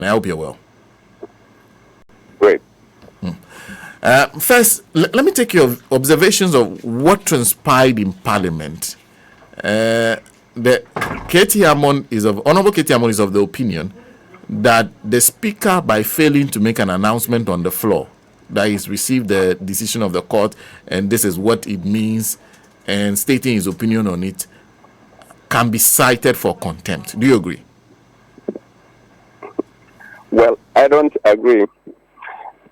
I hope you're well. Great. First, let me take your observations of what transpired in Parliament. The Honorable Katie Hammond is of the opinion that the Speaker, by failing to make an announcement on the floor that he's received the decision of the court and this is what it means, and stating his opinion on it, can be cited for contempt. Do you agree? Well, I don't agree.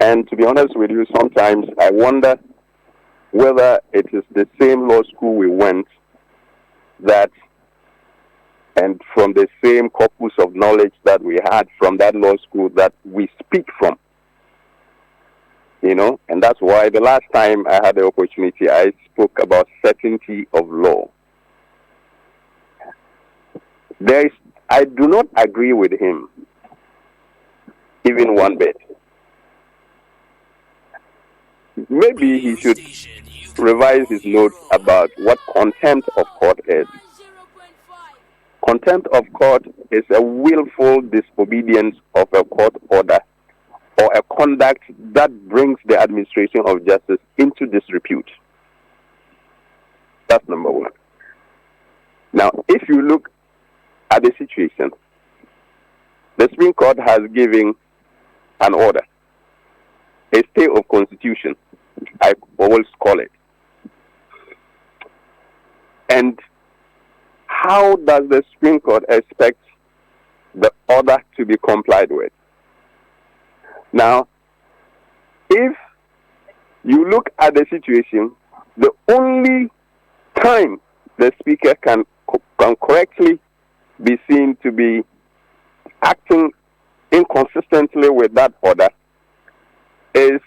And to be honest with you, sometimes I wonder whether it is the same law school we went that, and from the same corpus of knowledge that we had from that law school that we speak from. And that's why the last time I had the opportunity, I spoke about certainty of law. I do not agree with him, even one bit. Maybe he should revise his notes about what contempt of court is. Contempt of court is a willful disobedience of a court order or a conduct that brings the administration of justice into disrepute. That's number one. Now, if you look at the situation, the Supreme Court has given an order, a stay of constitution, I always call it. And how does the Supreme Court expect the order to be complied with? Now, if you look at the situation, the only time the Speaker can correctly be seen to be acting inconsistently with that order is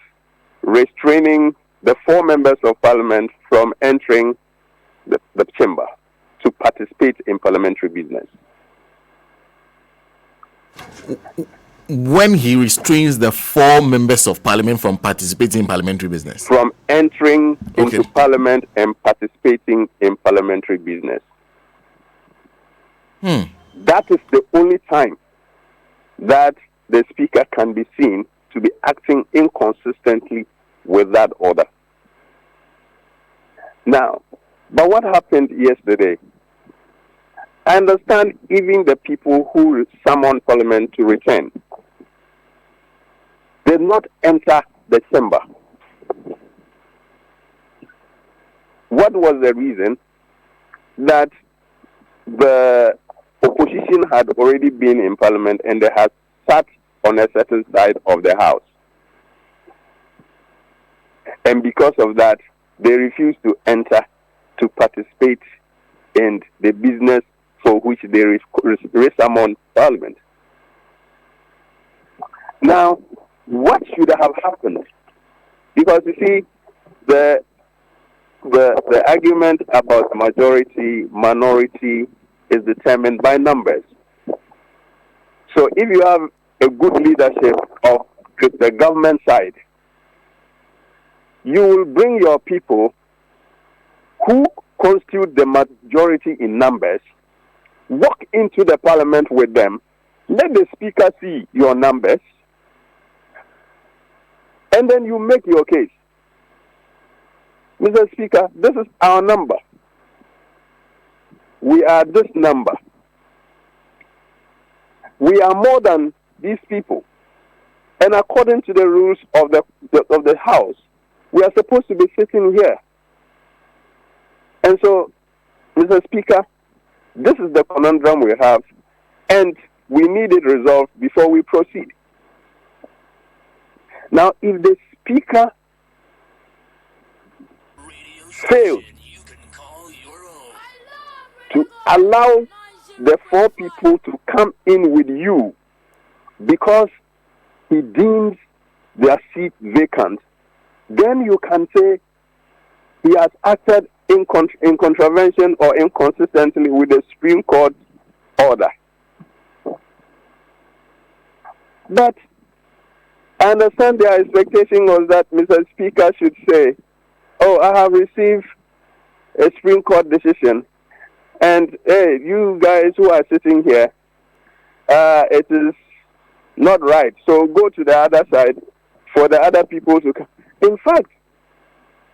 restraining the 4 members of Parliament from entering the chamber to participate in parliamentary business. When he restrains the 4 members of Parliament from participating in parliamentary business? From entering into Parliament and participating in parliamentary business. That is the only time that the Speaker can be seen to be acting inconsistently with that order. Now, but what happened yesterday? I understand even the people who summoned Parliament to return did not enter the chamber. What was the reason? That the opposition had already been in Parliament and they had sat on a certain side of the House. And because of that, they refused to enter to participate in the business for which they resummoned Parliament. Now, what should have happened? Because you see, the argument about majority, minority is determined by numbers. So if you have a good leadership of the government side, you will bring your people who constitute the majority in numbers, walk into the Parliament with them, let the Speaker see your numbers, and then you make your case. Mr. Speaker, this is our number. We are this number. We are more than these people. And according to the rules of the House, we are supposed to be sitting here. And so, Mr. Speaker, this is the conundrum we have, and we need it resolved before we proceed. Now, if the Speaker fails to allow the 4 people to come in with you because he deems their seat vacant, then you can say he has acted in contravention or inconsistently with the Supreme Court order. But I understand their expectation was that Mr. Speaker should say, oh, I have received a Supreme Court decision, and hey, you guys who are sitting here, it is not right. So go to the other side for the other people to come. In fact,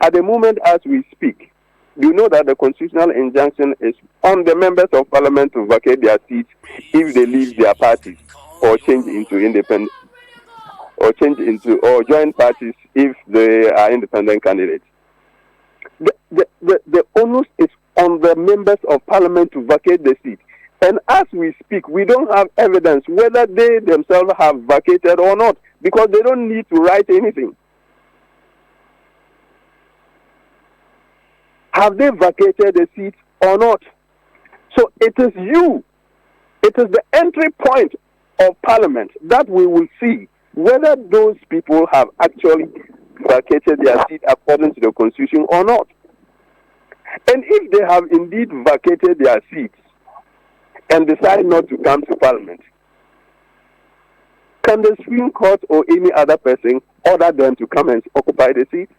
at the moment as we speak, you know that the constitutional injunction is on the members of parliament to vacate their seats if they leave their parties or change into independent or join parties if they are independent candidates. The onus is on the members of parliament to vacate the seat. And as we speak, we don't have evidence whether they themselves have vacated or not, because they don't need to write anything. Have they vacated the seat or not? So it is the entry point of parliament that we will see whether those people have actually vacated their seat according to the constitution or not. And if they have indeed vacated their seats and decide not to come to parliament, can the Supreme Court or any other person order them to come and occupy the seat?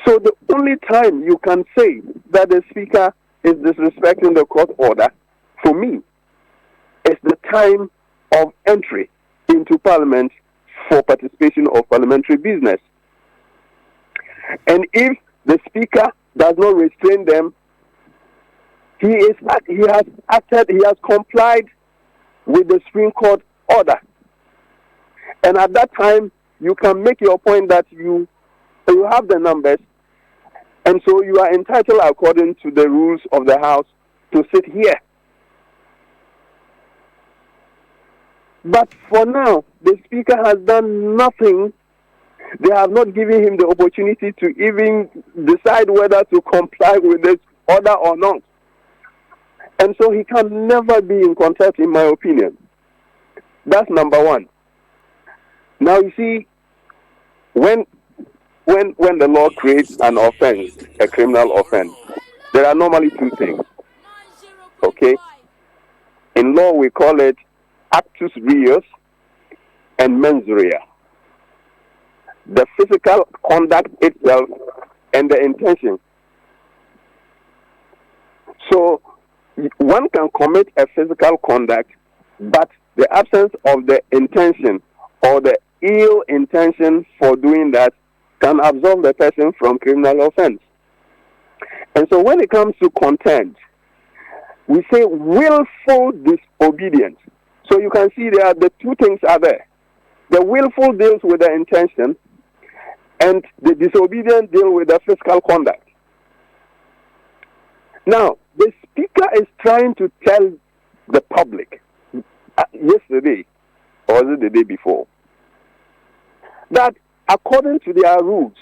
So the only time you can say that the Speaker is disrespecting the court order, for me, is the time of entry into Parliament for participation of parliamentary business. And if the Speaker does not restrain them, he has complied with the Supreme Court order. And at that time, you can make your point that you have the numbers, and so you are entitled, according to the rules of the House, to sit here. But for now, the Speaker has done nothing. They have not given him the opportunity to even decide whether to comply with this order or not. And so he can never be in contempt, in my opinion. That's number one. Now, you see, when the law creates an offense, a criminal offense, there are normally two things. Okay? In law, we call it actus reus and mens rea. The physical conduct itself and the intention. So, one can commit a physical conduct, but the absence of the intention or the ill intention for doing that can absolve the person from criminal offense. And so when it comes to contempt, we say willful disobedience. So you can see there, the two things are there. The willful deals with the intention, and the disobedient deal with the physical conduct. Now, the Speaker is trying to tell the public yesterday, or was it the day before, that according to their rules,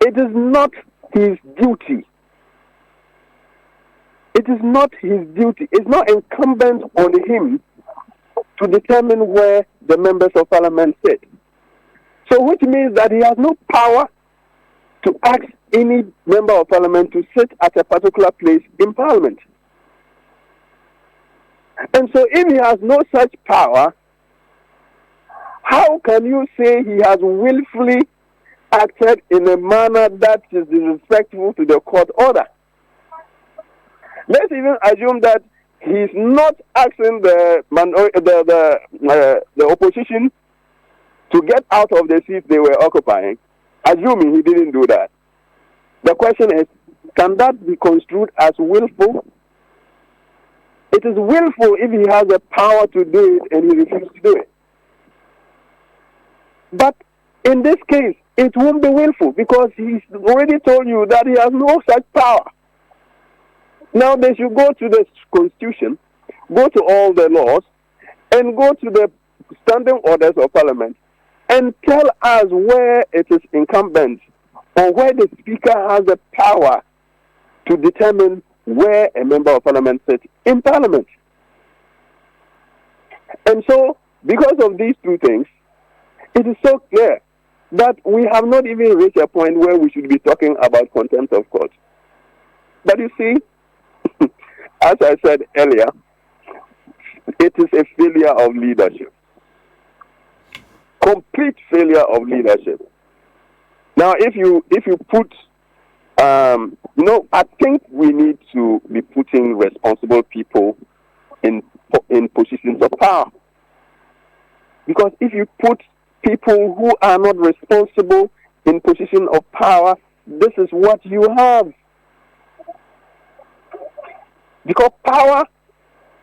it is not his duty. It is not his duty. It's not incumbent on him to determine where the members of parliament sit. So which means that he has no power to ask any member of parliament to sit at a particular place in parliament. And so if he has no such power, how can you say he has willfully acted in a manner that is disrespectful to the court order? Let's even assume that he's not asking the opposition to get out of the seats they were occupying, assuming he didn't do that. The question is, can that be construed as willful? It is willful if he has the power to do it and he refuses to do it. But in this case, it won't be willful because he's already told you that he has no such power. Now they should go to the Constitution, go to all the laws, and go to the standing orders of Parliament and tell us where it is incumbent or where the Speaker has the power to determine where a member of Parliament sits in Parliament. And so, because of these two things, it is so clear that we have not even reached a point where we should be talking about contempt of court. But you see, as I said earlier, it is a failure of leadership. Complete failure of leadership. Now, if you put, I think we need to be putting responsible people in in positions of power. Because if you put people who are not responsible in position of power, this is what you have. Because power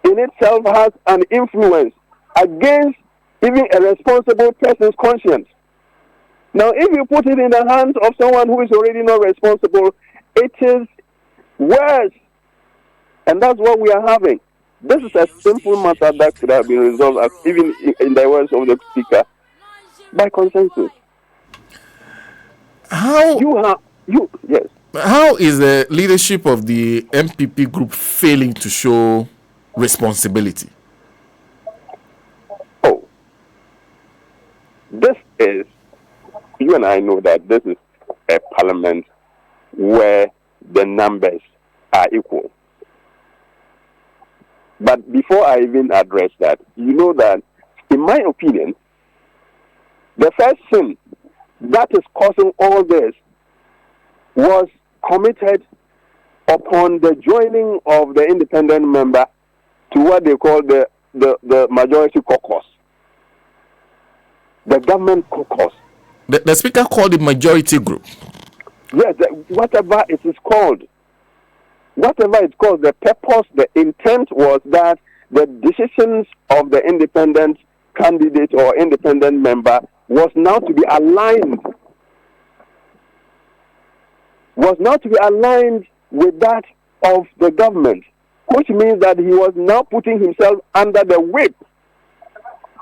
in itself has an influence against even a responsible person's conscience. Now, if you put it in the hands of someone who is already not responsible, it is worse. And that's what we are having. This is a simple matter that could have been resolved, even in the words of the speaker, by consensus. Yes. How is the leadership of the MPP group failing to show responsibility? Oh, this is, you and I know that this is a parliament where the numbers are equal. But before I even address that, you know that, in my opinion, the first sin that is causing all this was committed upon the joining of the independent member to what they call the majority caucus, the government caucus. The speaker called it majority group. Yes, whatever it is called. Whatever it's called, the purpose, the intent was that the decisions of the independent candidate or independent member was now to be aligned with that of the government, which means that he was now putting himself under the whip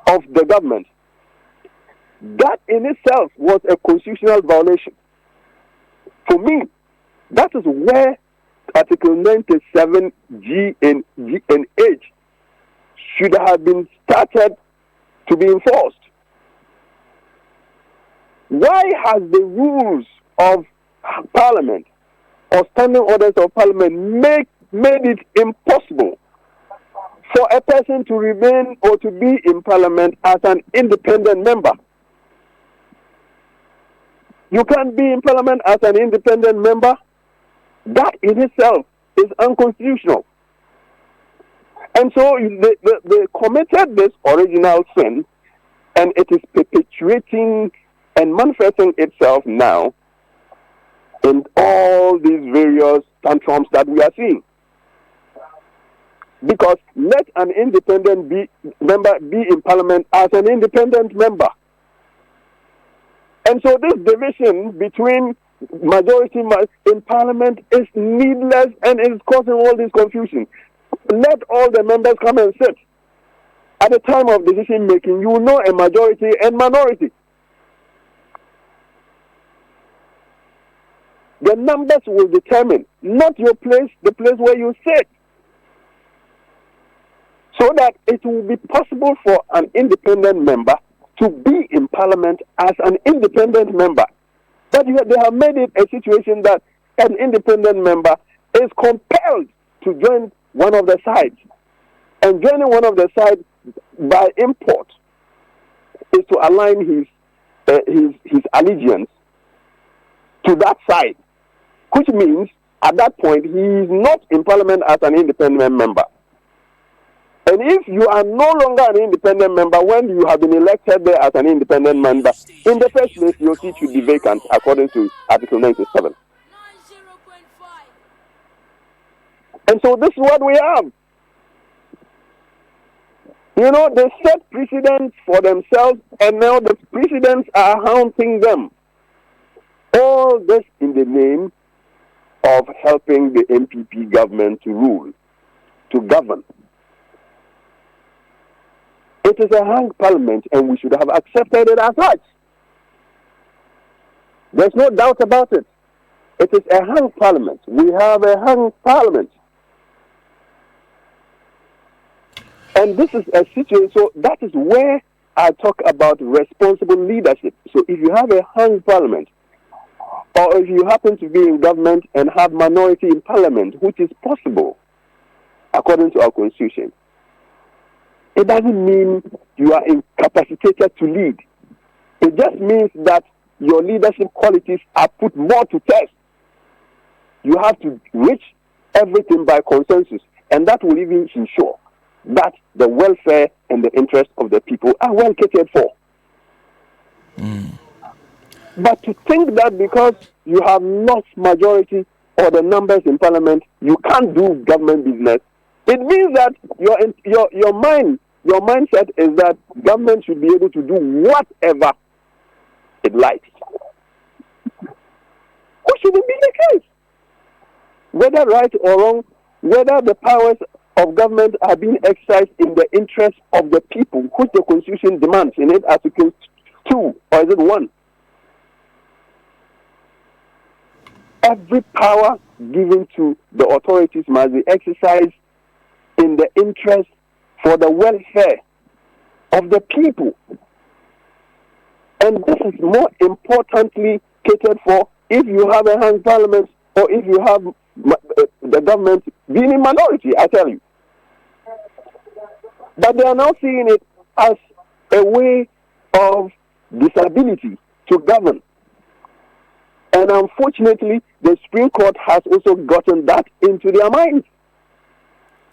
of the government. That in itself was a constitutional violation. For me, that is where Article 97G and H should have been started to be enforced. Why has the rules of Parliament or standing orders of Parliament made it impossible for a person to remain or to be in Parliament as an independent member? You can't be in Parliament as an independent member. That in itself is unconstitutional. And so they committed this original sin, and it is perpetuating and manifesting itself now in all these various tantrums that we are seeing. Because let an independent member be in Parliament as an independent member. And so this division between majority in Parliament is needless and is causing all this confusion. Let all the members come and sit. At the time of decision making, you know a majority and minority. The numbers will determine, not your place, the place where you sit. So that it will be possible for an independent member to be in Parliament as an independent member. But they have made it a situation that an independent member is compelled to join one of the sides. And joining one of the sides by import is to align his allegiance to that side, which means at that point he is not in Parliament as an independent member. And if you are no longer an independent member when you have been elected there as an independent member, in the first place, your seat should be vacant according to Article 97. And so this is what we have. You know, they set precedents for themselves, and now the precedents are haunting them. All this in the name of helping the MPP government to rule, to govern. It is a hung parliament, and we should have accepted it as such. There's no doubt about it. It is a hung parliament. We have a hung parliament. And this is a situation, so that is where I talk about responsible leadership. So if you have a hung parliament, or if you happen to be in government and have minority in parliament, which is possible according to our constitution, it doesn't mean you are incapacitated to lead. It just means that your leadership qualities are put more to test. You have to reach everything by consensus, and that will even ensure that the welfare and the interest of the people are well catered for. But to think that because you have lost majority or the numbers in parliament, you can't do government business, it means that your mindset is that government should be able to do whatever it likes. What should it be the case? Whether right or wrong, whether the powers of government are being exercised in the interest of the people, which the Constitution demands in it, Article 2, or is it 1? Every power given to the authorities must be exercised in the interest for the welfare of the people. And this is more importantly catered for if you have a hung parliament or if you have the government being in minority, I tell you. But they are now seeing it as a way of disability to govern. And unfortunately, the Supreme Court has also gotten that into their minds.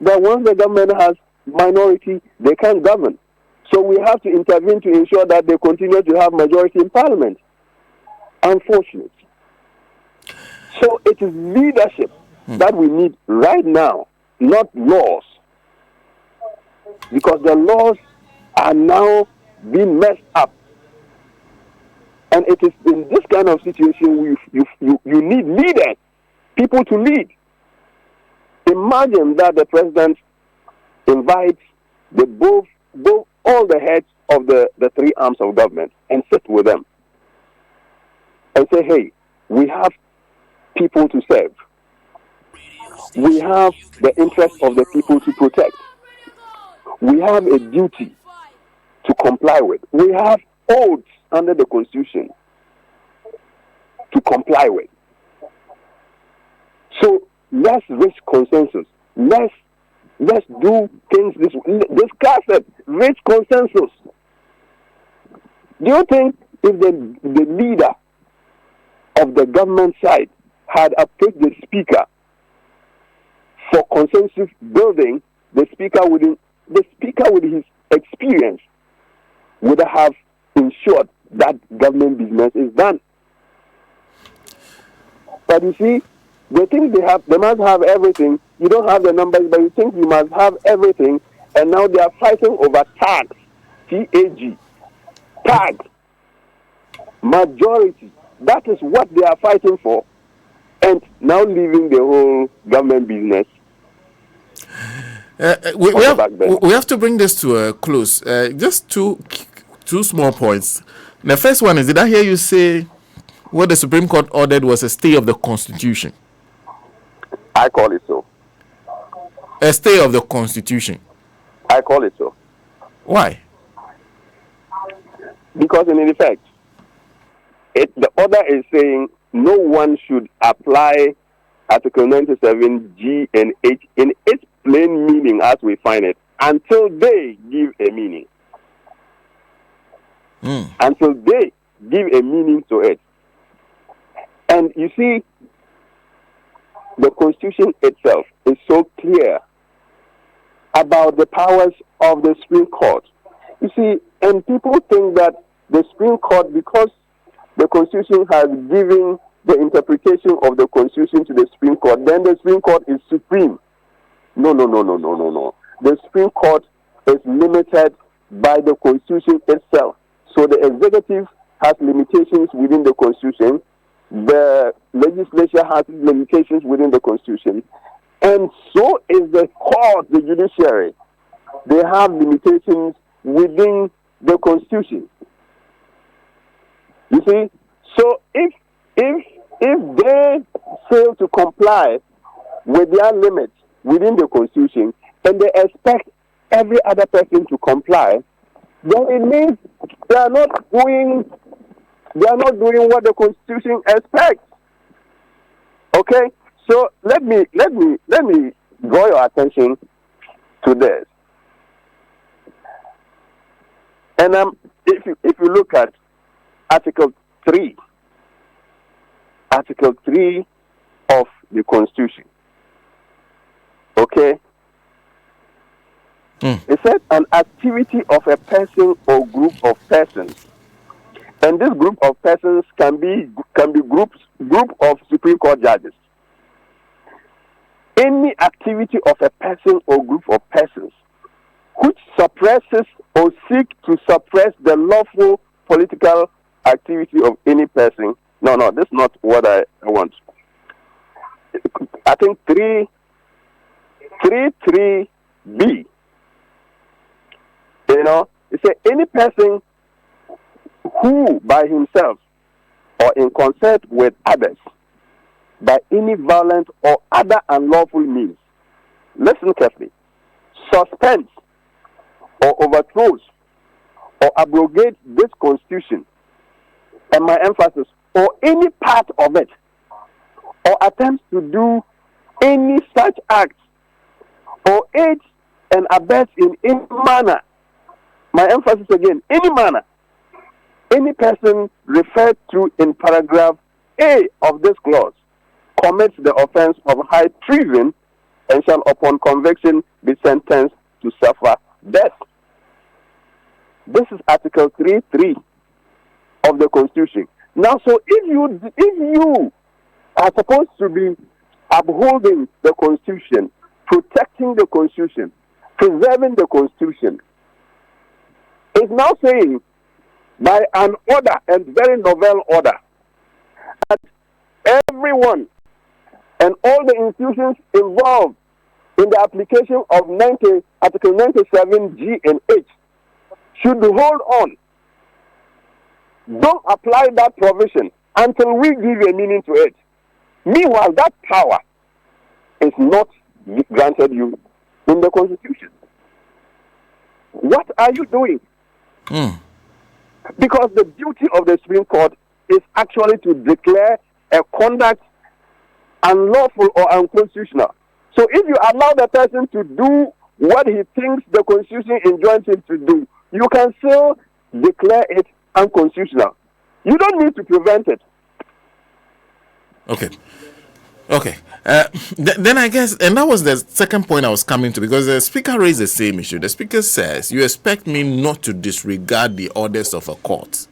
That once the government has minority, they can't govern. So we have to intervene to ensure that they continue to have majority in parliament. Unfortunate. So it is leadership that we need right now, not laws. Because the laws are now being messed up. And it is in this kind of situation you need leaders, people to lead. Imagine that the president invites both all the heads of the three arms of government and sit with them and say, hey, we have people to serve. We have the interest of the people to protect. We have a duty to comply with. We have oaths under the Constitution to comply with. So let's reach consensus. Let's do things this way. Discuss it. Reach consensus. Do you think if the leader of the government side had approached the speaker for consensus building, the speaker with his experience would have ensured that government business is done? But you see, they think they must have everything. You don't have the numbers, but you think you must have everything, and now they are fighting over tags, TAG, tags, majority. That is what they are fighting for, and now leaving the whole government business. We have to bring this to a close. Just two small points. The first one is, did I hear you say what the Supreme Court ordered was a stay of the Constitution? I call it so. A stay of the Constitution? I call it so. Why? Because in effect, the order is saying no one should apply Article 97 G and H in its plain meaning as we find it until they give a meaning. Until they give a meaning to it. And you see, the Constitution itself is so clear about the powers of the Supreme Court. You see, and people think that the Supreme Court, because the Constitution has given the interpretation of the Constitution to the Supreme Court, then the Supreme Court is supreme. No. The Supreme Court is limited by the Constitution itself. So the executive has limitations within the Constitution. The legislature has limitations within the Constitution. And so is the court, the judiciary. They have limitations within the Constitution. You see? So if they fail to comply with their limits within the Constitution and they expect every other person to comply, then it means they are not doing what the Constitution expects. Okay? So let me draw your attention to this. And if you look at Article 3 of the Constitution, okay? It said an activity of a person or group of persons, and this group of persons can be group of Supreme Court judges. Any activity of a person or group of persons which suppresses or seek to suppress the lawful political activity of any person. No, this is not what I want. I think 3.3b. It says any person who by himself or in concert with others by any violent or other unlawful means, listen carefully, suspends or overthrows or abrogates this constitution, and my emphasis, or any part of it, or attempts to do any such act, or aids and abets in any manner, my emphasis again, any manner, any person referred to in paragraph A of this clause commits the offense of high treason and shall upon conviction be sentenced to suffer death. This is Article 3.3 of the Constitution. Now, so if you are supposed to be upholding the Constitution, protecting the Constitution, preserving the Constitution, it's now saying by an order, and very novel order, that everyone and all the institutions involved in the application of Article 97 G and H should hold on. Don't apply that provision until we give a meaning to it. Meanwhile, that power is not granted you in the Constitution. What are you doing? Because the duty of the Supreme Court is actually to declare a conduct unlawful or unconstitutional. So if you allow the person to do what he thinks the Constitution enjoins him to do, you can still declare it unconstitutional. You don't need to prevent it. Okay. Then I guess, and that was the second point I was coming to, because the Speaker raised the same issue. The Speaker says, you expect me not to disregard the orders of a court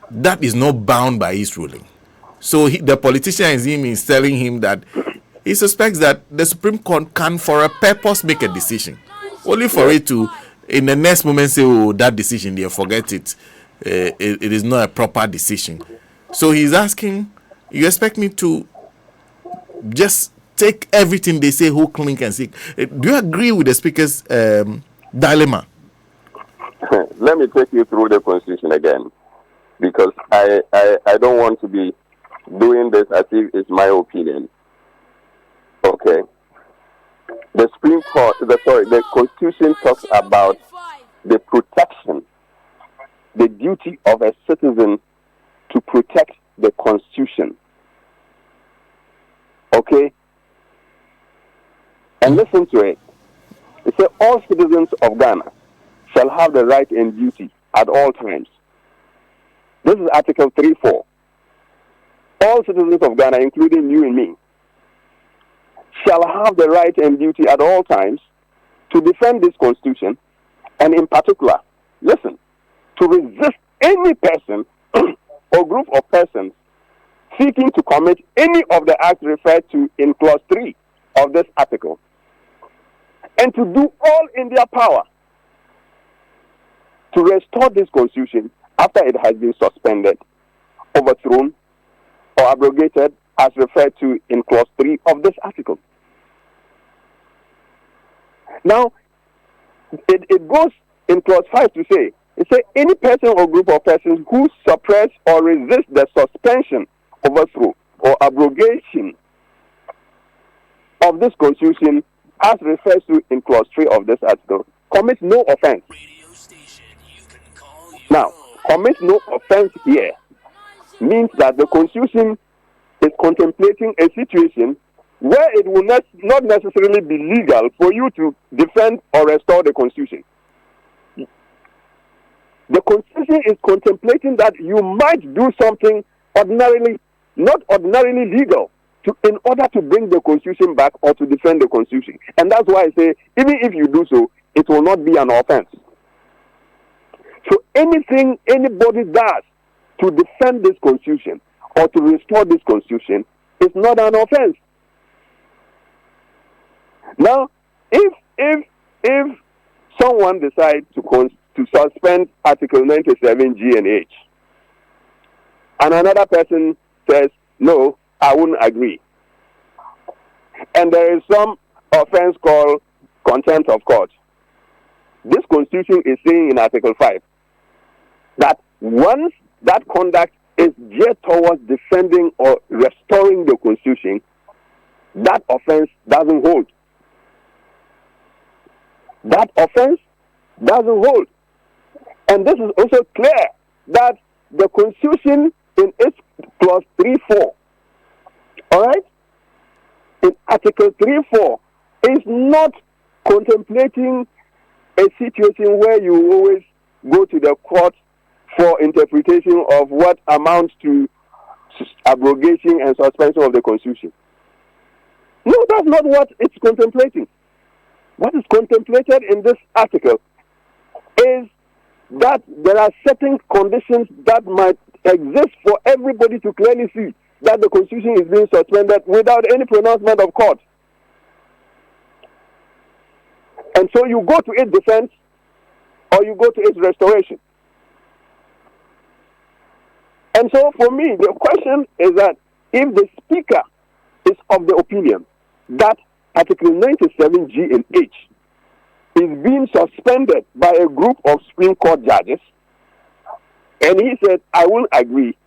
that is not bound by his ruling. So the politician is telling him that he suspects that the Supreme Court can, for a purpose, make a decision, only for it to, in the next moment, say, oh, that decision, they forget it. It is not a proper decision. So he's asking, you expect me to just take everything they say, who clink and seek? Do you agree with the Speaker's dilemma? Let me take you through the Constitution again, because I don't want to be doing this as if it's my opinion. Okay. The Supreme Court, the Constitution talks about the protection, the duty of a citizen to protect the Constitution. Okay? And listen to it. It says all citizens of Ghana shall have the right and duty at all times. This is Article 3.4. All citizens of Ghana, including you and me, shall have the right and duty at all times to defend this Constitution, and in particular, listen, to resist any person or group of persons seeking to commit any of the acts referred to in Clause 3 of this article, and to do all in their power to restore this Constitution after it has been suspended, overthrown, or abrogated as referred to in Clause 3 of this article. Now, it goes in Clause 5 to say, it says any person or group of persons who suppress or resist the suspension, overthrow, or abrogation of this Constitution as refers to in Clause 3 of this article commits no offense. Now, commits no offense here means that the Constitution is contemplating a situation where it will not necessarily be legal for you to defend or restore the Constitution. The Constitution is contemplating that you might do something not ordinarily legal, in order to bring the Constitution back or to defend the Constitution. And that's why I say, even if you do so, it will not be an offense. So anything anybody does to defend this constitution or to restore this constitution is not an offense. Now, if someone decides to suspend Article 97 G and H, and another person says, no, I wouldn't agree, and there is some offense called contempt of court, this constitution is saying in Article 5 that once that conduct is geared towards defending or restoring the constitution, that offense doesn't hold. That offense doesn't hold. And this is also clear that the constitution in its clause 3.4, all right, in Article 3.4 is not contemplating a situation where you always go to the court for interpretation of what amounts to abrogation and suspension of the constitution. No, that's not what it's contemplating. What is contemplated in this article is that there are certain conditions that might exist for everybody to clearly see that the constitution is being suspended without any pronouncement of court. And so you go to its defense or you go to its restoration. And so for me, the question is that if the speaker is of the opinion that Article 97 G and H is being suspended by a group of Supreme Court judges, and he said, I won't agree,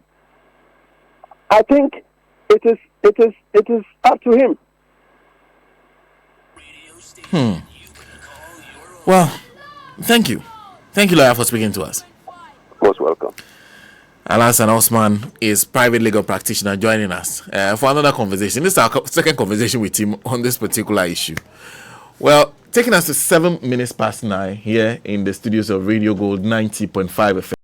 I think it is up to him. Well, thank you. Thank you, lawyer, for speaking to us. Most welcome. Ibrahim Osman is private legal practitioner joining us for another conversation. This is our second conversation with him on this particular issue. Well, taking us to 7 minutes past 9 here in the studios of Radio Gold 90.5 FM.